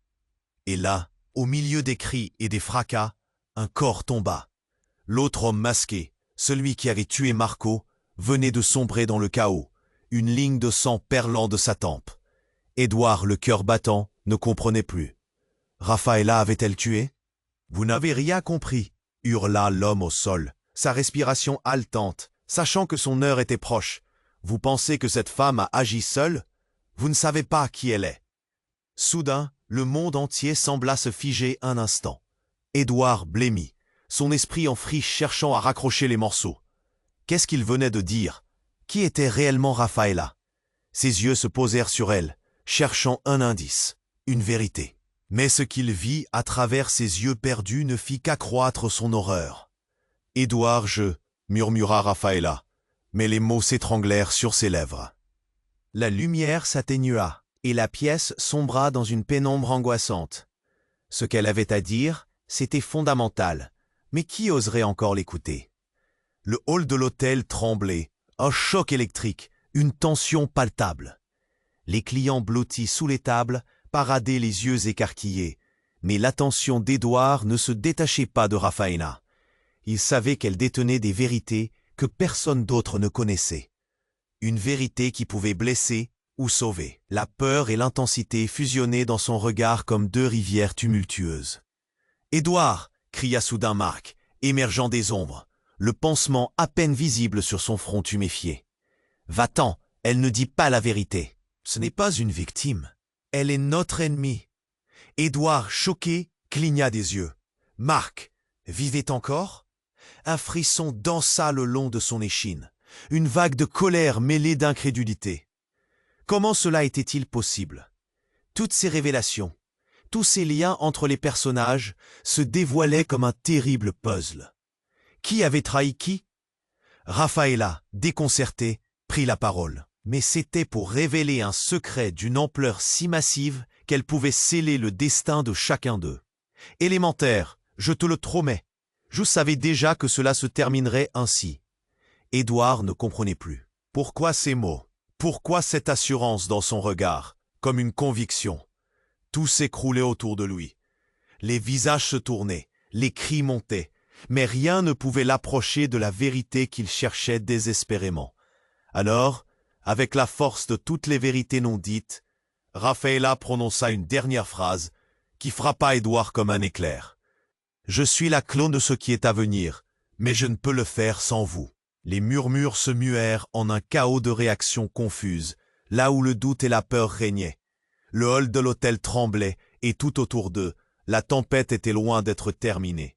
Et là, au milieu des cris et des fracas, un corps tomba. L'autre homme masqué, celui qui avait tué Marco, venait de sombrer dans le chaos, une ligne de sang perlant de sa tempe. Édouard, le cœur battant, ne comprenait plus. Raphaëlla avait-elle tué? Vous n'avez rien compris, hurla l'homme au sol, sa respiration haletante, sachant que son heure était proche. Vous pensez que cette femme a agi seule? Vous ne savez pas qui elle est. Soudain, le monde entier sembla se figer un instant. Édouard blêmit, son esprit en friche cherchant à raccrocher les morceaux. Qu'est-ce qu'il venait de dire? Qui était réellement Raphaëlla? Ses yeux se posèrent sur elle, cherchant un indice, une vérité. Mais ce qu'il vit à travers ses yeux perdus ne fit qu'accroître son horreur. « Édouard, murmura Raphaëlla, mais les mots s'étranglèrent sur ses lèvres. La lumière s'atténua, et la pièce sombra dans une pénombre angoissante. Ce qu'elle avait à dire, c'était fondamental, mais qui oserait encore l'écouter? Le hall de l'hôtel tremblait, un choc électrique, une tension palpable. Les clients blottis sous les tables paradaient les yeux écarquillés, mais l'attention d'Édouard ne se détachait pas de Raphaëlla. Il savait qu'elle détenait des vérités que personne d'autre ne connaissait. Une vérité qui pouvait blesser ou sauver. La peur et l'intensité fusionnaient dans son regard comme deux rivières tumultueuses. « Édouard !» cria soudain Marc, émergeant des ombres, le pansement à peine visible sur son front tuméfié. « Va-t'en, elle ne dit pas la vérité. Ce n'est pas une victime. Elle est notre ennemie. » Édouard, choqué, cligna des yeux. Marc vivait encore? Un frisson dansa le long de son échine, une vague de colère mêlée d'incrédulité. Comment cela était-il possible? Toutes ces révélations, tous ces liens entre les personnages se dévoilaient comme un terrible puzzle. Qui avait trahi qui? Raphaëlla, déconcertée, prit la parole. Mais c'était pour révéler un secret d'une ampleur si massive qu'elle pouvait sceller le destin de chacun d'eux. Élémentaire, je te le promets. Je savais déjà que cela se terminerait ainsi. Édouard ne comprenait plus. Pourquoi ces mots? Pourquoi cette assurance dans son regard, comme une conviction? Tout s'écroulait autour de lui. Les visages se tournaient, les cris montaient, mais rien ne pouvait l'approcher de la vérité qu'il cherchait désespérément. Alors, avec la force de toutes les vérités non dites, Raphaëlla prononça une dernière phrase qui frappa Édouard comme un éclair. « Je suis la clone de ce qui est à venir, mais je ne peux le faire sans vous. » Les murmures se muèrent en un chaos de réactions confuses, là où le doute et la peur régnaient. Le hall de l'hôtel tremblait, et tout autour d'eux, la tempête était loin d'être terminée.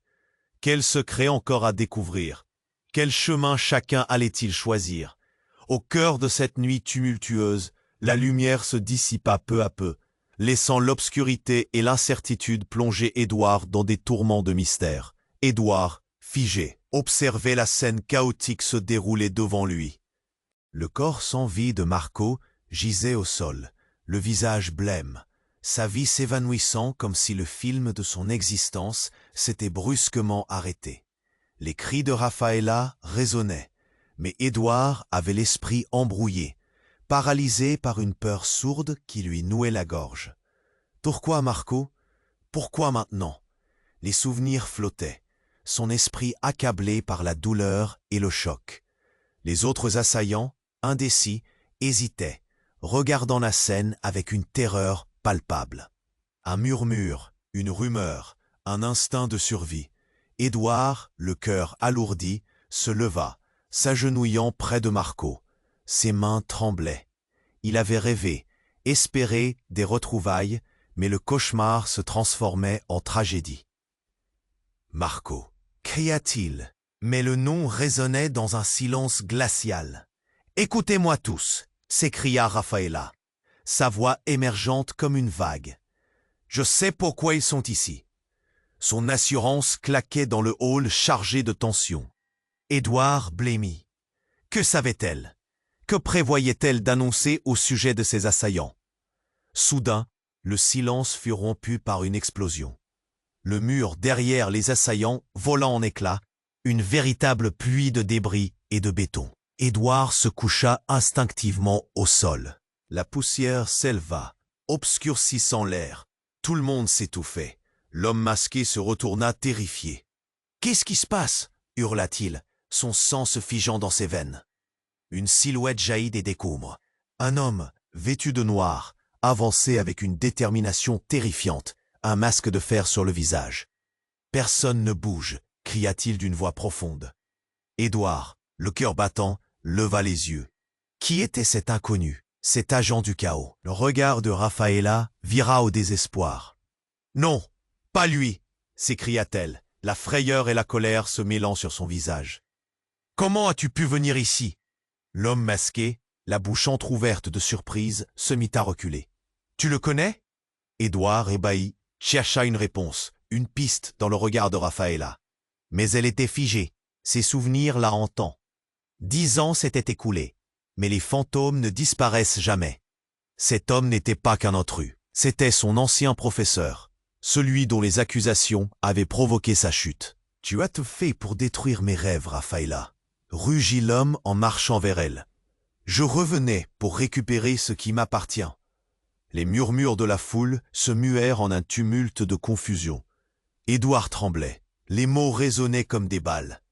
Quel secret encore à découvrir? Quel chemin chacun allait-il choisir? Au cœur de cette nuit tumultueuse, la lumière se dissipa peu à peu, laissant l'obscurité et l'incertitude plonger Édouard dans des tourments de mystère. Édouard, figé, observait la scène chaotique se dérouler devant lui. Le corps sans vie de Marco gisait au sol, le visage blême, sa vie s'évanouissant comme si le film de son existence s'était brusquement arrêté. Les cris de Raphaëlla résonnaient, Mais Édouard avait l'esprit embrouillé, paralysé par une peur sourde qui lui nouait la gorge. Pourquoi Marco? Pourquoi maintenant? Les souvenirs flottaient, son esprit accablé par la douleur et le choc. Les autres assaillants, indécis, hésitaient, regardant la scène avec une terreur palpable. Un murmure, une rumeur, un instinct de survie. Édouard, le cœur alourdi, se leva, s'agenouillant près de Marco. Ses mains tremblaient. Il avait rêvé, espéré des retrouvailles, mais le cauchemar se transformait en tragédie. « Marco » cria-t-il, mais le nom résonnait dans un silence glacial. « Écoutez-moi tous » s'écria Rafaela, sa voix émergeante comme une vague. « Je sais pourquoi ils sont ici. » Son assurance claquait dans le hall chargé de tension. Édouard blêmit. Que savait-elle? Que prévoyait-elle d'annoncer au sujet de ses assaillants? Soudain, le silence fut rompu par une explosion. Le mur derrière les assaillants vola en éclats, une véritable pluie de débris et de béton. Édouard se coucha instinctivement au sol. La poussière s'éleva, obscurcissant l'air. Tout le monde s'étouffait. L'homme masqué se retourna terrifié. « Qu'est-ce qui se passe » hurla-t-il, son sang se figeant dans ses veines. Une silhouette jaillit des décombres. Un homme, vêtu de noir, avançait avec une détermination terrifiante, un masque de fer sur le visage. « Personne ne bouge » cria-t-il d'une voix profonde. Édouard, le cœur battant, leva les yeux. Qui était cet inconnu, cet agent du chaos? Le regard de Rafaela vira au désespoir. « Non, pas lui !» s'écria-t-elle, la frayeur et la colère se mêlant sur son visage. « Comment as-tu pu venir ici ?» L'homme masqué, la bouche entr'ouverte de surprise, se mit à reculer. « Tu le connais ?» Édouard, ébahi, chercha une réponse, une piste dans le regard de Rafaela. Mais elle était figée, ses souvenirs la hantant. 10 ans s'étaient écoulés, mais les fantômes ne disparaissent jamais. Cet homme n'était pas qu'un intrus, c'était son ancien professeur, celui dont les accusations avaient provoqué sa chute. « Tu as tout fait pour détruire mes rêves, Rafaela », rugit l'homme en marchant vers elle. « Je revenais pour récupérer ce qui m'appartient. » Les murmures de la foule se muèrent en un tumulte de confusion. Édouard tremblait, les mots résonnaient comme des balles.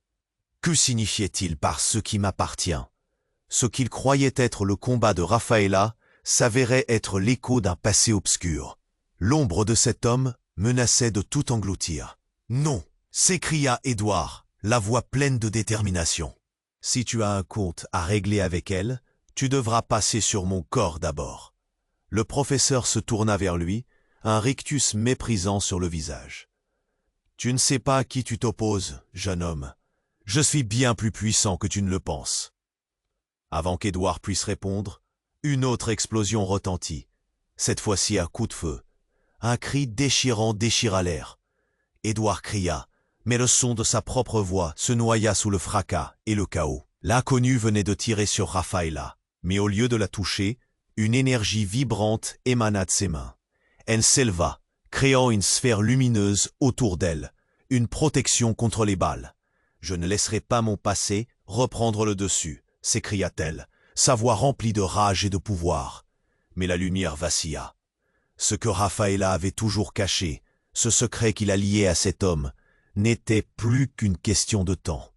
Que signifiait-il par « ce qui m'appartient » ? Ce qu'il croyait être le combat de Rafaela s'avérait être l'écho d'un passé obscur. L'ombre de cet homme menaçait de tout engloutir. « Non !» s'écria Édouard, la voix pleine de détermination. « Si tu as un compte à régler avec elle, tu devras passer sur mon corps d'abord. » Le professeur se tourna vers lui, un rictus méprisant sur le visage. « Tu ne sais pas à qui tu t'opposes, jeune homme. Je suis bien plus puissant que tu ne le penses. » Avant qu'Édouard puisse répondre, une autre explosion retentit, cette fois-ci à coups de feu. Un cri déchirant déchira l'air. Édouard cria, mais le son de sa propre voix se noya sous le fracas et le chaos. L'inconnu venait de tirer sur Rafaela, mais au lieu de la toucher, une énergie vibrante émana de ses mains. Elle s'éleva, créant une sphère lumineuse autour d'elle, une protection contre les balles. « Je ne laisserai pas mon passé reprendre le dessus », s'écria-t-elle, sa voix remplie de rage et de pouvoir. Mais la lumière vacilla. Ce que Rafaela avait toujours caché, ce secret qui la liait à cet homme, n'était plus qu'une question de temps.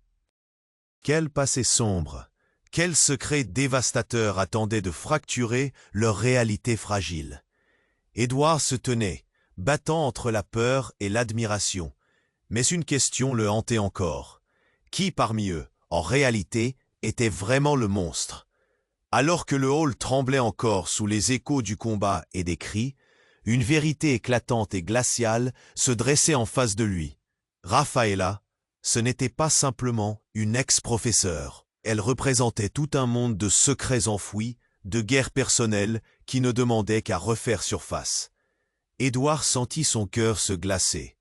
Quel passé sombre, quel secret dévastateur attendait de fracturer leur réalité fragile. Édouard se tenait, battant entre la peur et l'admiration, mais une question le hantait encore. Qui parmi eux, en réalité, était vraiment le monstre? Alors que le hall tremblait encore sous les échos du combat et des cris, une vérité éclatante et glaciale se dressait en face de lui. Rafaela, ce n'était pas simplement une ex-professeure. Elle représentait tout un monde de secrets enfouis, de guerres personnelles qui ne demandaient qu'à refaire surface. Édouard sentit son cœur se glacer.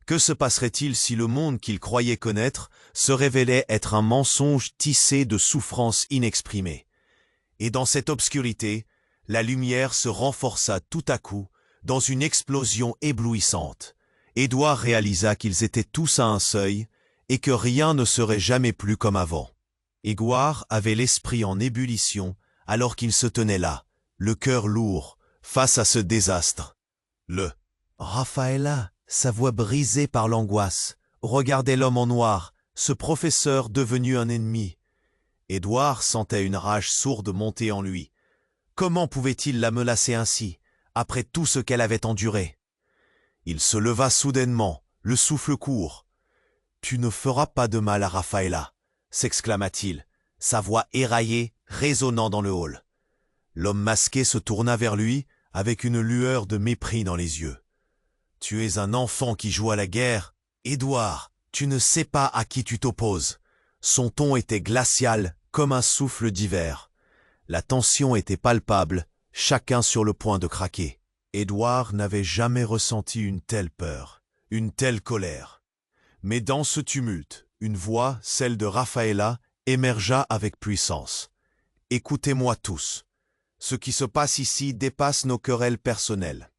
Que se passerait-il si le monde qu'il croyait connaître se révélait être un mensonge tissé de souffrances inexprimées? Et dans cette obscurité, la lumière se renforça tout à coup, dans une explosion éblouissante. Édouard réalisa qu'ils étaient tous à un seuil et que rien ne serait jamais plus comme avant. Édouard avait l'esprit en ébullition alors qu'il se tenait là, le cœur lourd, face à ce désastre. Raffaella, sa voix brisée par l'angoisse, regardait l'homme en noir, ce professeur devenu un ennemi. Édouard sentait une rage sourde monter en lui. Comment pouvait-il la menacer ainsi, après tout ce qu'elle avait enduré? Il se leva soudainement, le souffle court. « Tu ne feras pas de mal à Raffaella » s'exclama-t-il, sa voix éraillée, résonnant dans le hall. L'homme masqué se tourna vers lui, avec une lueur de mépris dans les yeux. « Tu es un enfant qui joue à la guerre. Édouard, tu ne sais pas à qui tu t'opposes. » Son ton était glacial, comme un souffle d'hiver. La tension était palpable, chacun sur le point de craquer. Édouard n'avait jamais ressenti une telle peur, une telle colère. Mais dans ce tumulte, une voix, celle de Raffaella, émergea avec puissance. « Écoutez-moi tous. Ce qui se passe ici dépasse nos querelles personnelles. »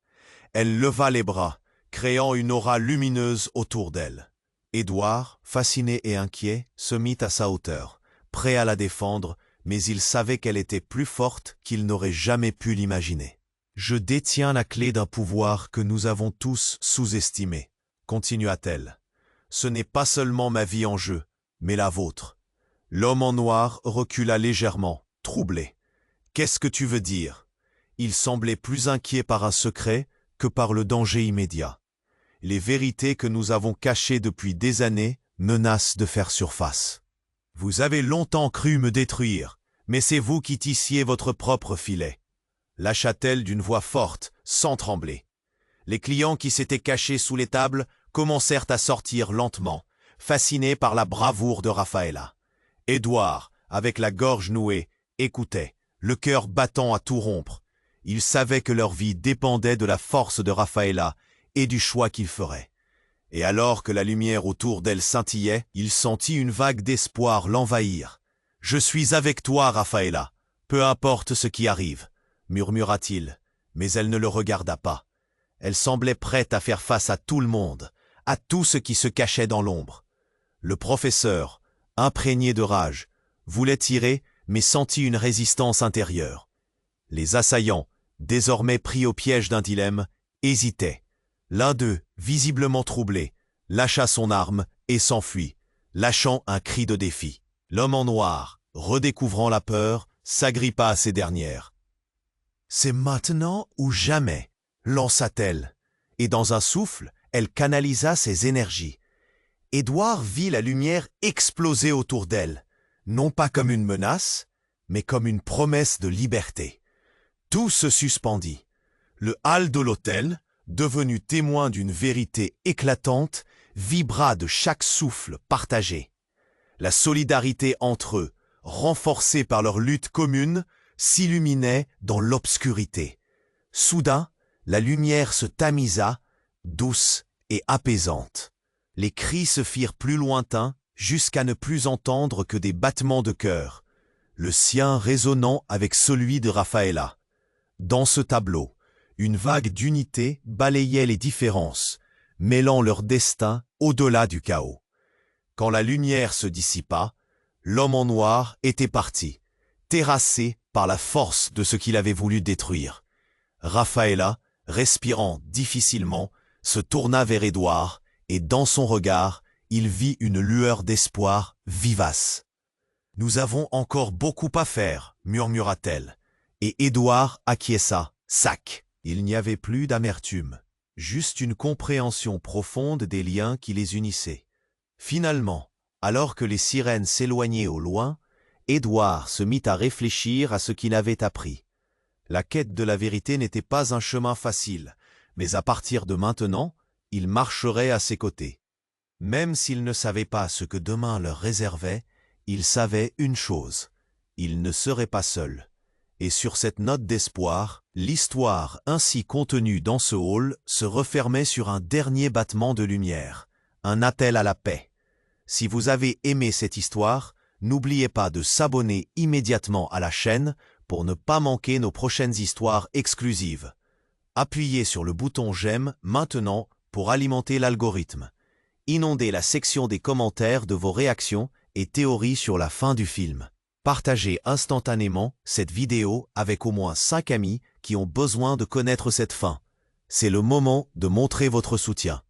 Elle leva les bras, créant une aura lumineuse autour d'elle. Édouard, fasciné et inquiet, se mit à sa hauteur, prêt à la défendre, mais il savait qu'elle était plus forte qu'il n'aurait jamais pu l'imaginer. « Je détiens la clé d'un pouvoir que nous avons tous sous-estimé, » continua-t-elle. « Ce n'est pas seulement ma vie en jeu, mais la vôtre. » L'homme en noir recula légèrement, troublé. « Qu'est-ce que tu veux dire ?» Il semblait plus inquiet par un secret que par le danger immédiat. Les vérités que nous avons cachées depuis des années menacent de faire surface. Vous avez longtemps cru me détruire, mais c'est vous qui tissiez votre propre filet. Lâcha-t-elle d'une voix forte, sans trembler. Les clients qui s'étaient cachés sous les tables commencèrent à sortir lentement, fascinés par la bravoure de Raffaella. Édouard, avec la gorge nouée, écoutait, le cœur battant à tout rompre. Il savait que leur vie dépendait de la force de Raffaella et du choix qu'il ferait. Et alors que la lumière autour d'elle scintillait, il sentit une vague d'espoir l'envahir. « Je suis avec toi, Raffaella, peu importe ce qui arrive, » murmura-t-il, mais elle ne le regarda pas. Elle semblait prête à faire face à tout le monde, à tout ce qui se cachait dans l'ombre. Le professeur, imprégné de rage, voulait tirer, mais sentit une résistance intérieure. Les assaillants, désormais pris au piège d'un dilemme, hésitaient. L'un d'eux, visiblement troublé, lâcha son arme et s'enfuit, lâchant un cri de défi. L'homme en noir, redécouvrant la peur, s'agrippa à ces dernières. « C'est maintenant ou jamais » lança-t-elle, et dans un souffle, elle canalisa ses énergies. Édouard vit la lumière exploser autour d'elle, non pas comme une menace, mais comme une promesse de liberté. Tout se suspendit. Le hall de l'hôtel, devenu témoin d'une vérité éclatante, vibra de chaque souffle partagé. La solidarité entre eux, renforcée par leur lutte commune, s'illuminait dans l'obscurité. Soudain, la lumière se tamisa, douce et apaisante. Les cris se firent plus lointains, jusqu'à ne plus entendre que des battements de cœur, le sien résonnant avec celui de Raffaella. Dans ce tableau, une vague d'unité balayait les différences, mêlant leur destin au-delà du chaos. Quand la lumière se dissipa, l'homme en noir était parti, terrassé par la force de ce qu'il avait voulu détruire. Raffaella, respirant difficilement, se tourna vers Édouard, et dans son regard, il vit une lueur d'espoir vivace. « Nous avons encore beaucoup à faire, » murmura-t-elle, et Édouard acquiesça, sac. Il n'y avait plus d'amertume, juste une compréhension profonde des liens qui les unissaient. Finalement, alors que les sirènes s'éloignaient au loin, Édouard se mit à réfléchir à ce qu'il avait appris. La quête de la vérité n'était pas un chemin facile, mais à partir de maintenant, il marcherait à ses côtés. Même s'il ne savait pas ce que demain leur réservait, il savait une chose, il ne serait pas seul. Et sur cette note d'espoir, l'histoire ainsi contenue dans ce hall se refermait sur un dernier battement de lumière, un appel à la paix. Si vous avez aimé cette histoire, n'oubliez pas de s'abonner immédiatement à la chaîne pour ne pas manquer nos prochaines histoires exclusives. Appuyez sur le bouton j'aime maintenant pour alimenter l'algorithme. Inondez la section des commentaires de vos réactions et théories sur la fin du film. Partagez instantanément cette vidéo avec au moins 5 amis qui ont besoin de connaître cette fin. C'est le moment de montrer votre soutien.